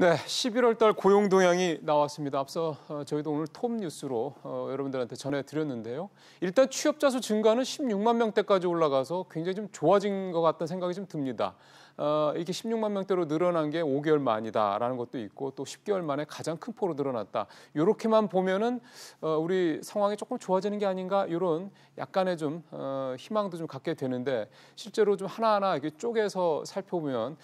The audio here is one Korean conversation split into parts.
네, 11월 달 고용 동향이 나왔습니다. 앞서 저희도 오늘 톱 뉴스로 여러분들한테 전해드렸는데요. 일단 취업자 수 증가는 16만 명대까지 올라가서 굉장히 좀 좋아진 것 같다는 생각이 좀 듭니다. 이게 16만 명대로 늘어난 게 5개월 만이다라는 것도 있고 또 10개월 만에 가장 큰 폭으로 늘어났다. 이렇게만 보면은 우리 상황이 조금 좋아지는 게 아닌가 이런 약간의 좀 희망도 좀 갖게 되는데 실제로 좀 하나하나 이렇게 쪼개서 살펴보면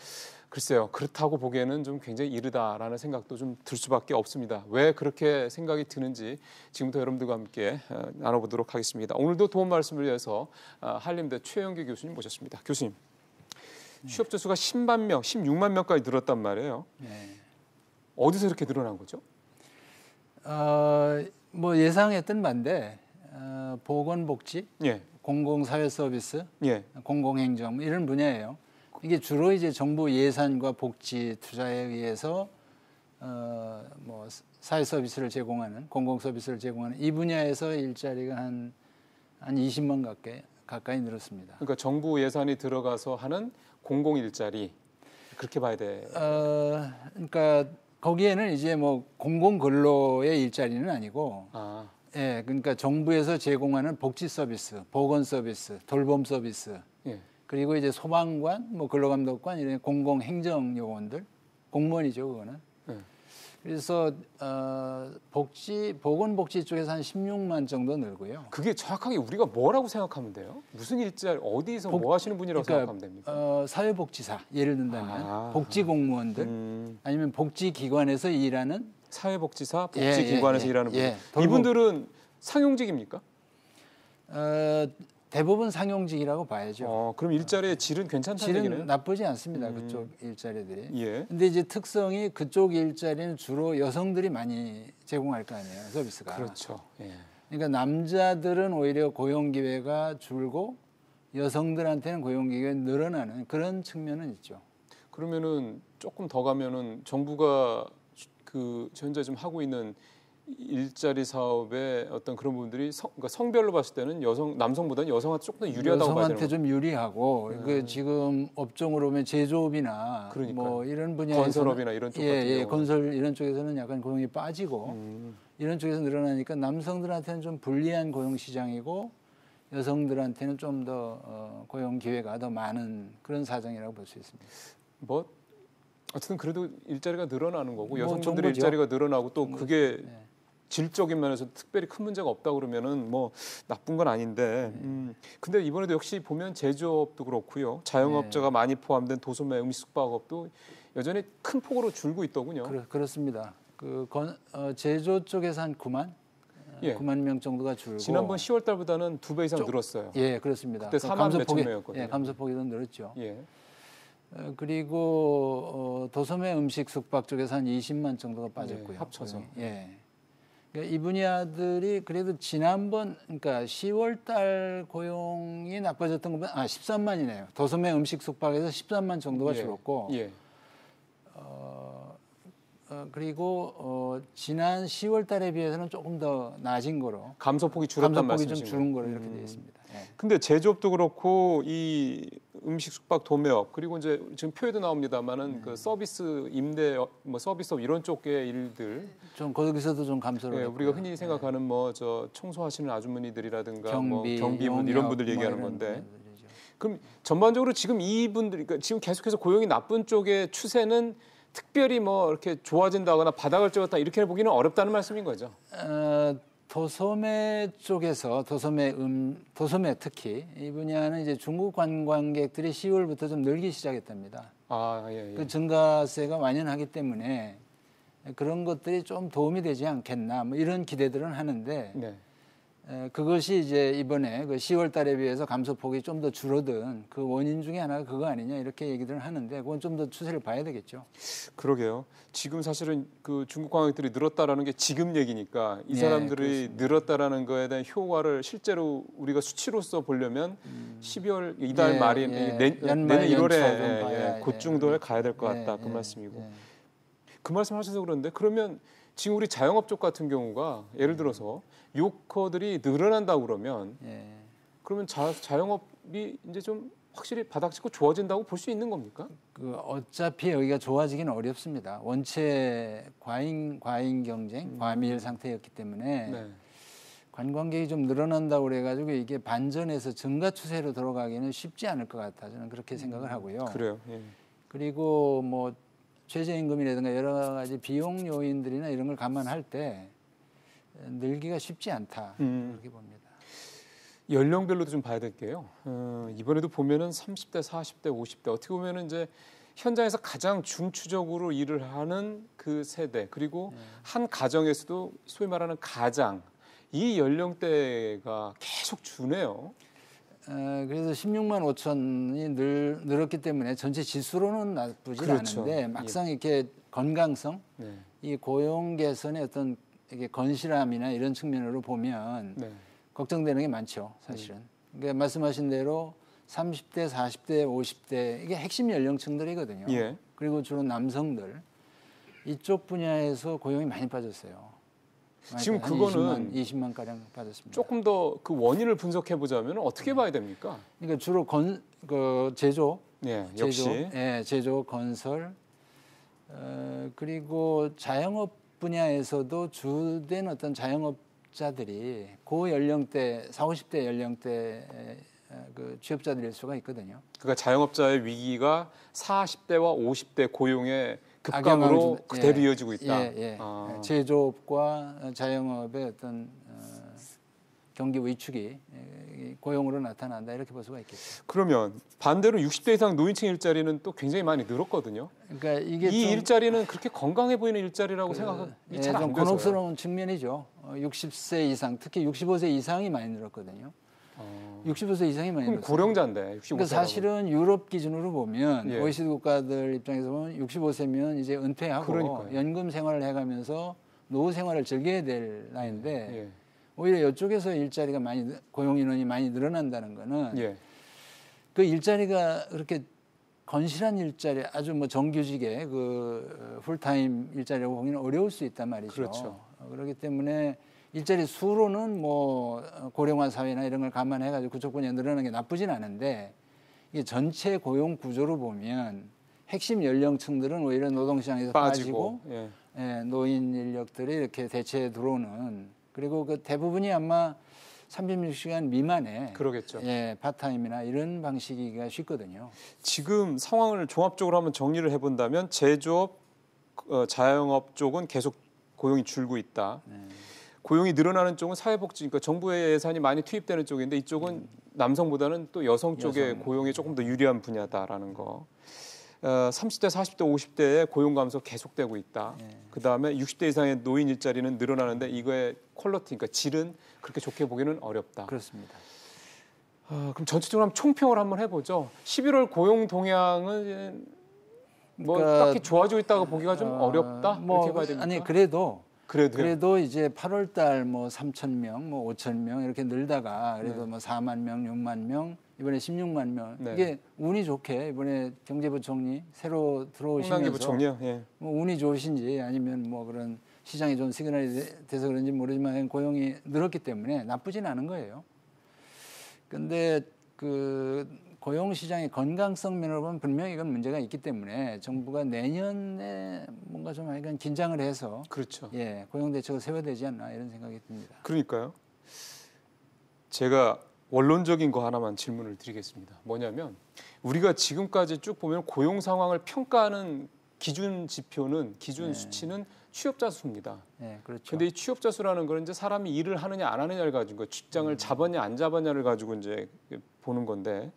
글쎄요, 그렇다고 보기에는 좀 굉장히 이르다라는 생각도 좀 들 수밖에 없습니다. 왜 그렇게 생각이 드는지 지금부터 여러분들과 함께 나눠보도록 하겠습니다. 오늘도 도움 말씀을 위해서 한림대 최영기 교수님 모셨습니다. 교수님, 취업자 수가 10만 명, 16만 명까지 늘었단 말이에요. 네. 어디서 이렇게 늘어난 거죠? 뭐 예상했던 바인데 보건복지, 예. 공공사회서비스, 예. 공공행정 이런 분야예요. 이게 주로 이제 정부 예산과 복지 투자에 의해서 뭐 사회 서비스를 제공하는 공공 서비스를 제공하는 이 분야에서 일자리가 한 20만 가까이 늘었습니다. 그러니까 정부 예산이 들어가서 하는 공공 일자리 그렇게 봐야 돼. 그러니까 거기에는 이제 뭐 공공 근로의 일자리는 아니고, 예, 그러니까 정부에서 제공하는 복지 서비스, 보건 서비스, 돌봄 서비스. 예. 그리고 이제 소방관, 뭐 근로감독관 이런 공공 행정 요원들, 공무원이죠, 그거는. 그래서 보건복지 쪽에서 한 16만 정도 늘고요. 그게 정확하게 우리가 뭐라고 생각하면 돼요? 무슨 일자리 어디서 뭐 하시는 분이라고 그러니까, 생각하면 됩니까? 사회복지사 예를 든다면 복지공무원들 아니면 복지기관에서 일하는 사회복지사, 복지기관에서 일하는 분들. 이분들은 상용직입니까? 대부분 상용직이라고 봐야죠. 그럼 일자리의 질은 괜찮다는 얘기네요? 질은 나쁘지 않습니다. 그쪽 일자리들이. 예. 근데 이제 특성이 그쪽 일자리는 주로 여성들이 많이 제공할 거 아니에요, 서비스가. 그렇죠. 예. 그러니까 남자들은 오히려 고용 기회가 줄고 여성들한테는 고용 기회가 늘어나는 그런 측면은 있죠. 그러면은 조금 더 가면은 정부가 그 현재 좀 하고 있는 일자리 사업의 어떤 그런 부분들이 그러니까 성별로 봤을 때는 남성보다는 여성한테 조금 더 유리하다고 봐야 되는 여성한테 좀 유리하고 그 지금 업종으로 보면 제조업이나 뭐 이런 분야에서 건설업이나 이런 쪽 같은 경우 건설 이런 쪽에서는 약간 고용이 빠지고 이런 쪽에서 늘어나니까 남성들한테는 좀 불리한 고용 시장이고 여성들한테는 좀 더 고용 기회가 더 많은 그런 사정이라고 볼 수 있습니다. 뭐 어쨌든 그래도 일자리가 늘어나는 거고 여성분들의 일자리가 늘어나고 또 그게 질적인 면에서 특별히 큰 문제가 없다 그러면은 뭐 나쁜 건 아닌데. 근데 이번에도 역시 보면 제조업도 그렇고요. 자영업자가 많이 포함된 도소매 음식 숙박업도 여전히 큰 폭으로 줄고 있더군요. 그렇습니다. 제조 쪽에서 한 9만 명 정도가 줄고 지난번 10월 달보다는 2배 이상 늘었어요. 예, 그렇습니다. 그때 4만 몇천 명이었거든요. 예, 감소폭이 더 늘었죠. 예. 그리고 도소매 음식 숙박 쪽에서 한 20만 정도가 빠졌고요. 예, 합쳐서. 예. 그러니까 이 분야들이 그래도 지난번 그러니까 10월 달 고용이 나빠졌던 것보다 13만이네요. 도소매 음식 숙박에서 13만 정도가 줄었고. 예. 그리고 지난 10월 달에 비해서는 조금 더 낮은 거로 감소폭이 줄었단 말씀이신가요? 좀 줄은 거로 이렇게 되어 있습니다. 예. 근데 제조업도 그렇고 이 음식 숙박 도매업 그리고 이제 지금 표에도 나옵니다만은 그 서비스 임대 뭐 서비스업 이런 쪽의 일들 좀 거기서도 좀 감소를 우리가 흔히 생각하는 뭐 저 청소하시는 아주머니들이라든가 경비분 이런 분들 얘기하는 건데 그럼 전반적으로 지금 이분들 그러니까 지금 계속해서 고용이 나쁜 쪽의 추세는 특별히 뭐 이렇게 좋아진다거나 바닥을 찍었다 이렇게 보기는 어렵다는 말씀인 거죠. 도소매 쪽에서 도소매 특히 이 분야는 이제 중국 관광객들이 10월부터 좀 늘기 시작했답니다. 예. 그 증가세가 완연하기 때문에 그런 것들이 좀 도움이 되지 않겠나 뭐 이런 기대들은 하는데 그것이 이제 이번에 그 10월 달에 비해서 감소폭이 좀 더 줄어든 그 원인 중에 하나가 그거 아니냐 이렇게 얘기들을 하는데 그건 좀 더 추세를 봐야 되겠죠. 그러게요. 지금 사실은 그 중국 관광객들이 늘었다라는 게 지금 얘기니까 이 사람들이 늘었다라는 거에 대한 효과를 실제로 우리가 수치로서 보려면 12월 이달 말이 내년 1월에 그 정도에 가야 될 것 같다 그 말씀이고 그 말씀하셔서 그런데 그러면 지금 우리 자영업 쪽 같은 경우가 예를 들어서 요커들이 늘어난다고 그러면 그러면 자영업이 이제 좀 확실히 바닥짓고 좋아진다고 볼 수 있는 겁니까? 어차피 여기가 좋아지기는 어렵습니다. 원체 과잉 경쟁, 과밀 상태였기 때문에 네. 관광객이 좀 늘어난다고 그래가지고 이게 반전해서 증가 추세로 들어가기는 쉽지 않을 것 같아. 저는 그렇게 생각을 하고요. 그래요. 예. 그리고 뭐 최저임금이라든가 여러 가지 비용 요인들이나 이런 걸 감안할 때 늘기가 쉽지 않다. 그렇게 봅니다. 연령별로도 좀 봐야 될 게요. 이번에도 보면은 30대, 40대, 50대 어떻게 보면은 이제 현장에서 가장 중추적으로 일을 하는 그 세대 그리고 한 가정에서도 소위 말하는 가장 이 연령대가 계속 주네요. 그래서 16만 5천이 늘었기 때문에 전체 지수로는 나쁘지 그렇죠. 않은데 막상 이렇게 건강성, 네. 이 고용 개선의 어떤 이게 건실함이나 이런 측면으로 보면 네. 걱정되는 게 많죠, 사실은. 그러니까 말씀하신 대로 30대, 40대, 50대 이게 핵심 연령층들이거든요. 예. 그리고 주로 남성들 이쪽 분야에서 고용이 많이 빠졌어요. 지금 그거는 20만 가량 빠졌습니다. 조금 더 그 원인을 분석해 보자면 어떻게 봐야 됩니까? 그러니까 주로 제조, 예, 역시 제조, 건설, 그리고 자영업 분야에서도 주된 어떤 자영업자들이 고 연령대 40, 50대 연령대 그 취업자들일 수가 있거든요. 그러니까 자영업자의 위기가 40대와 50대 고용의 급감으로 그대로 이어지고 있다. 제조업과 자영업의 어떤 경기 위축이 고용으로 나타난다 이렇게 볼 수가 있겠죠. 그러면 반대로 60대 이상 노인층 일자리는 또 굉장히 많이 늘었거든요. 그러니까 이게 이 일자리는 그렇게 건강해 보이는 일자리라고 생각하기 잘 안 돼서요. 곤혹스러운 측면이죠. 60세 이상, 특히 65세 이상이 많이 늘었거든요. 65세 이상이 많이 늘었어요. 고령자인데 65세. 그러니까 사실은 유럽 기준으로 보면 OECD 국가들 입장에서 보면 65세면 이제 은퇴하고 그러니까요. 연금 생활을 해가면서 노후 생활을 즐겨야 될 나이인데 오히려 이쪽에서 일자리가 고용 인원이 많이 늘어난다는 거는 그 일자리가 그렇게 건실한 일자리, 아주 뭐 정규직의 그 풀타임 일자리라고 보기는 어려울 수 있단 말이죠. 그렇죠. 그렇기 때문에 일자리 수로는 뭐 고령화 사회나 이런 걸 감안해가지고 그쪽 분야에 늘어나는 게 나쁘진 않은데 이게 전체 고용 구조로 보면 핵심 연령층들은 오히려 노동시장에서 빠지고 노인 인력들이 이렇게 대체에 들어오는 그리고 그 대부분이 아마 36시간 미만의 그러겠죠. 파타임이나 이런 방식이기가 쉽거든요. 지금 상황을 종합적으로 한번 정리를 해본다면 제조업, 자영업 쪽은 계속 고용이 줄고 있다. 고용이 늘어나는 쪽은 사회복지, 그러니까 정부의 예산이 많이 투입되는 쪽인데 이쪽은 남성보다는 또 여성 쪽의 고용에 조금 더 유리한 분야다라는 거. 30대, 40대, 50대의 고용 감소 계속되고 있다. 그다음에 60대 이상의 노인 일자리는 늘어나는데 이거의 퀄리티, 그러니까 질은 그렇게 좋게 보기는 어렵다. 그렇습니다. 그럼 전체적으로 한번 총평을 한번 해보죠. 11월 고용 동향은 뭐 그러니까, 딱히 좋아지고 있다고 보기가 좀 어렵다. 이렇게 봐야 됩니까? 아니 그래도 이제 8월 달 뭐 3,000명, 뭐 5,000명 이렇게 늘다가 그래도 뭐 4만 명, 6만 명, 이번에 16만 명. 이게 운이 좋게 이번에 경제부총리 새로 들어오시면서 부총리요? 뭐 운이 좋으신지 아니면 뭐 그런 시장에 좀 시그널이 돼서 그런지 모르지만 고용이 늘었기 때문에 나쁘진 않은 거예요. 근데 그 고용 시장의 건강성 면으로 보면 분명히 이건 문제가 있기 때문에 정부가 내년에 뭔가 좀 약간 긴장을 해서 그렇죠. 고용 대책을 세워야 되지 않나 이런 생각이 듭니다. 그러니까요. 제가 원론적인 거 하나만 질문을 드리겠습니다. 뭐냐면 우리가 지금까지 쭉 보면 고용 상황을 평가하는 기준 지표는 기준 수치는 취업자 수입니다. 그렇죠. 근데 이 취업자 수라는 건 이제 사람이 일을 하느냐 안 하느냐를 가지고 직장을 잡았냐 안 잡았냐를 가지고 이제 보는 건데.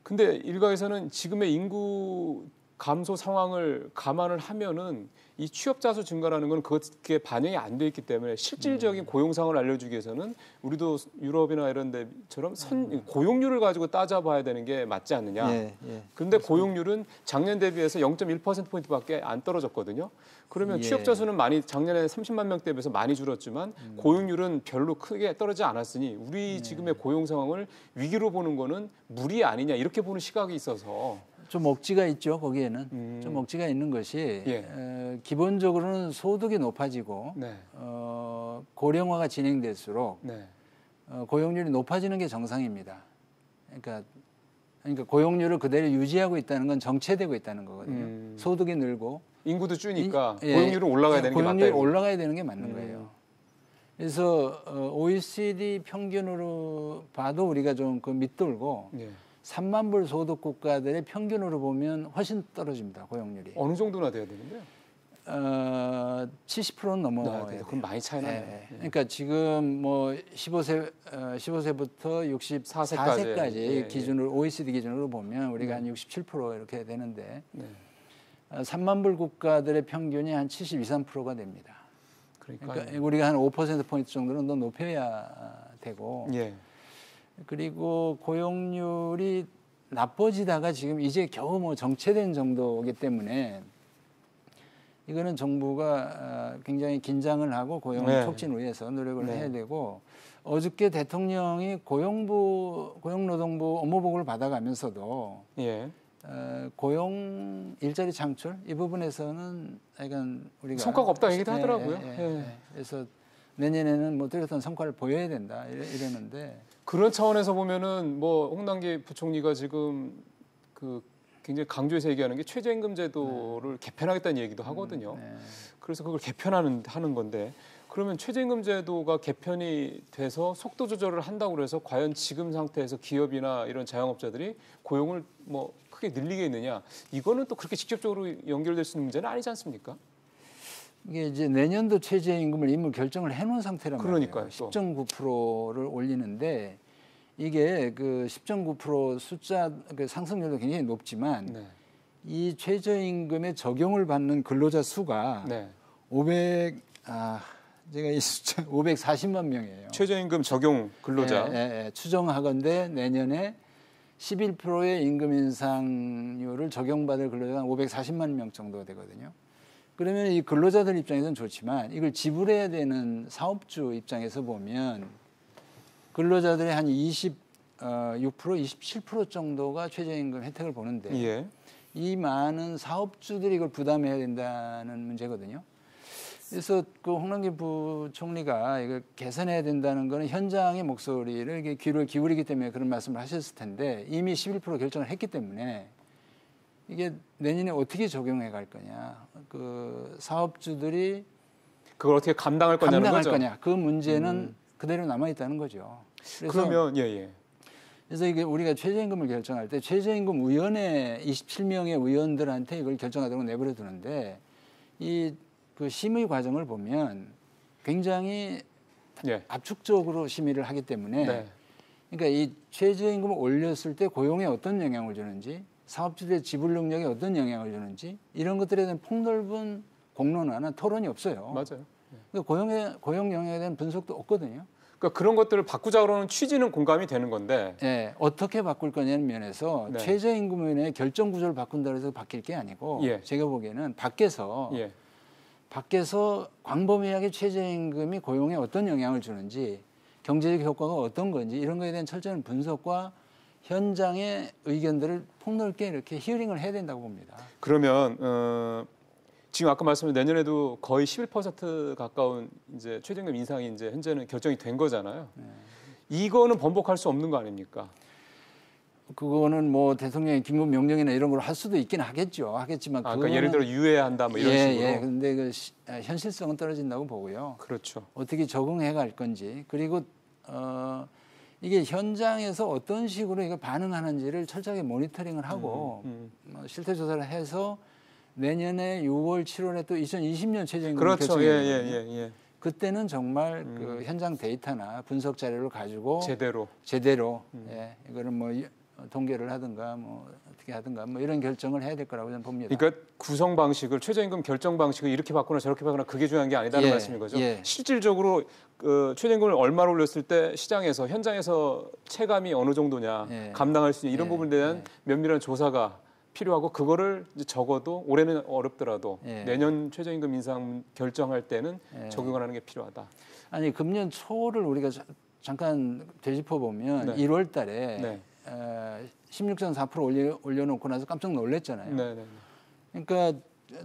근데 일각에서는 지금의 인구 감소 상황을 감안을 하면은 이 취업자 수 증가라는 건 그게 반영이 안 돼 있기 때문에 실질적인 고용 상황을 알려주기 위해서는 우리도 유럽이나 이런 데처럼 고용률을 가지고 따져봐야 되는 게 맞지 않느냐. 그런데 고용률은 작년 대비해서 0.1%포인트밖에 안 떨어졌거든요. 그러면 취업자 수는 많이 작년에 30만 명대에 비해서 많이 줄었지만 고용률은 별로 크게 떨어지지 않았으니 우리 지금의 고용 상황을 위기로 보는 거는 무리 아니냐 이렇게 보는 시각이 있어서 좀 억지가 있죠. 거기에는 좀 억지가 있는 것이 기본적으로는 소득이 높아지고 고령화가 진행될수록 고용률이 높아지는 게 정상입니다. 그러니까 그러니까 고용률을 그대로 유지하고 있다는 건 정체되고 있다는 거거든요. 소득이 늘고 인구도 줄니까 고용률은 올라가야 되는 게 맞다. 고용률이 올라가야 되는 게 맞는 거예요. 그래서 OECD 평균으로 봐도 우리가 좀 그 밑돌고 3만 불 소득 국가들의 평균으로 보면 훨씬 떨어집니다. 고용률이. 어느 정도나 돼야 되는데요? 70%는 넘어야 돼요. 그럼 많이 차이 나요. 그러니까 지금 뭐 15세부터 64세까지 기준으로 OECD 기준으로 보면 우리가 한 67% 이렇게 되는데 3만 불 국가들의 평균이 한 72, 3%가 됩니다. 그러니까 우리가 한 5%포인트 정도는 더 높여야 되고 그리고 고용률이 나빠지다가 지금 이제 겨우 뭐 정체된 정도이기 때문에 이거는 정부가 굉장히 긴장을 하고 고용 촉진을 위해서 노력을 해야 되고 어저께 대통령이 고용노동부 업무보고를 받아가면서도 고용 일자리 창출 이 부분에서는 약간 우리가 성과가 없다 얘기도 하더라고요. 그래서 내년에는 뭐 뚜렷한 성과를 보여야 된다 이러는데 그런 차원에서 보면은 뭐 홍남기 부총리가 지금 그 굉장히 강조해서 얘기하는 게 최저임금 제도를 개편하겠다는 얘기도 하거든요. 그래서 그걸 개편하는 건데 그러면 최저임금 제도가 개편이 돼서 속도 조절을 한다고 그래서 과연 지금 상태에서 기업이나 이런 자영업자들이 고용을 뭐 크게 늘리겠느냐? 이거는 또 그렇게 직접적으로 연결될 수 있는 문제는 아니지 않습니까? 이게 이제 내년도 최저임금을 이미 결정을 해놓은 상태란 그러니까요, 말이에요. 10.9%를 올리는데 이게 그 10.9% 숫자 그 상승률도 굉장히 높지만 이 최저임금에 적용을 받는 근로자 수가 제가 이 숫자 540만 명이에요. 최저임금 적용 근로자. 추정하건대 내년에 11%의 임금 인상률을 적용받을 근로자가 540만 명 정도 되거든요. 그러면 이 근로자들 입장에서는 좋지만 이걸 지불해야 되는 사업주 입장에서 보면 근로자들의 한 26%, 27% 정도가 최저임금 혜택을 보는데 이 많은 사업주들이 이걸 부담해야 된다는 문제거든요. 그래서 그 홍남기 부총리가 이걸 개선해야 된다는 거는 현장의 목소리를 귀를 기울이기 때문에 그런 말씀을 하셨을 텐데 이미 11% 결정을 했기 때문에 이게 내년에 어떻게 적용해 갈 거냐. 그 사업주들이 그걸 어떻게 감당할 거냐는 거죠. 그 문제는 그대로 남아 있다는 거죠. 그러면 그래서 이게 우리가 최저임금을 결정할 때 최저임금 위원회 27명의 위원들한테 이걸 결정하도록 내버려 두는데 이 그 심의 과정을 보면 굉장히 압축적으로 심의를 하기 때문에 그러니까 이 최저임금을 올렸을 때 고용에 어떤 영향을 주는지 사업주들의 지불 능력에 어떤 영향을 주는지 이런 것들에 대한 폭넓은 공론화나 토론이 없어요. 맞아요. 그러니까 고용 영향에 대한 분석도 없거든요. 그러니까 그런 것들을 바꾸자고는 취지는 공감이 되는 건데 어떻게 바꿀 거냐는 면에서 최저임금의 결정 구조를 바꾼다고 해서 바뀔 게 아니고 제가 보기에는 밖에서 광범위하게 최저임금이 고용에 어떤 영향을 주는지 경제적 효과가 어떤 건지 이런 거에 대한 철저한 분석과 현장의 의견들을 폭넓게 이렇게 히어링을 해야 된다고 봅니다. 그러면 지금 아까 말씀드린 내년에도 거의 11% 가까운 이제 최저임금 인상이 이제 현재는 결정이 된 거잖아요. 이거는 번복할 수 없는 거 아닙니까? 그거는 뭐 대통령의 긴급 명령이나 이런 걸 할 수도 있긴 하겠지만 그러니까 예를 들어 유예한다 뭐 이런 식으로. 근데 그 현실성은 떨어진다고 보고요. 그렇죠. 어떻게 적응해 갈 건지 그리고 이게 현장에서 어떤 식으로 이거 반응하는지를 철저하게 모니터링을 하고 실태 조사를 해서 내년에 6월, 7월에 또 2020년 최저임금 결정이 그때는 정말 그 현장 데이터나 분석 자료를 가지고 제대로 이거를 뭐 통계를 하든가 뭐 어떻게 하든가 뭐 이런 결정을 해야 될 거라고 저는 봅니다. 그러니까 구성 방식을 최저임금 결정 방식을 이렇게 바꾸나 저렇게 바꾸나 그게 중요한 게 아니다는 말씀인 거죠. 실질적으로 그 최저임금을 얼마로 올렸을 때 시장에서 현장에서 체감이 어느 정도냐 감당할 수 있는 이런 부분에 대한 면밀한 조사가 필요하고 그거를 이제 적어도 올해는 어렵더라도 내년 최저임금 인상 결정할 때는 적용을 하는 게 필요하다. 아니 금년 초를 우리가 잠깐 되짚어 보면 1월 달에 16.4% 올려놓고 나서 깜짝 놀랐잖아요. 그러니까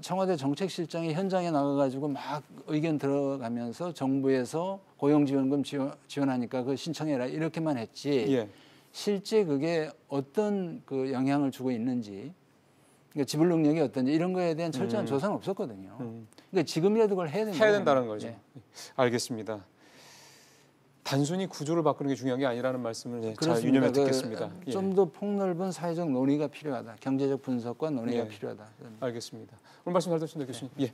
청와대 정책실장이 현장에 나가가지고 막 의견 들어가면서 정부에서 고용지원금 지원하니까 그거 신청해라 이렇게만 했지 실제 그게 어떤 그 영향을 주고 있는지, 그러니까 지불 능력이 어떤지 이런 거에 대한 철저한 조사는 없었거든요. 그러니까 지금이라도 그걸 해야 된다는 거죠. 네. 알겠습니다. 단순히 구조를 바꾸는 게 중요한 게 아니라는 말씀을 잘 유념해 듣겠습니다. 좀 더 폭넓은 사회적 논의가 필요하다. 경제적 분석과 논의가 필요하다. 알겠습니다. 오늘 말씀 잘 듣습니다, 교수님. 예.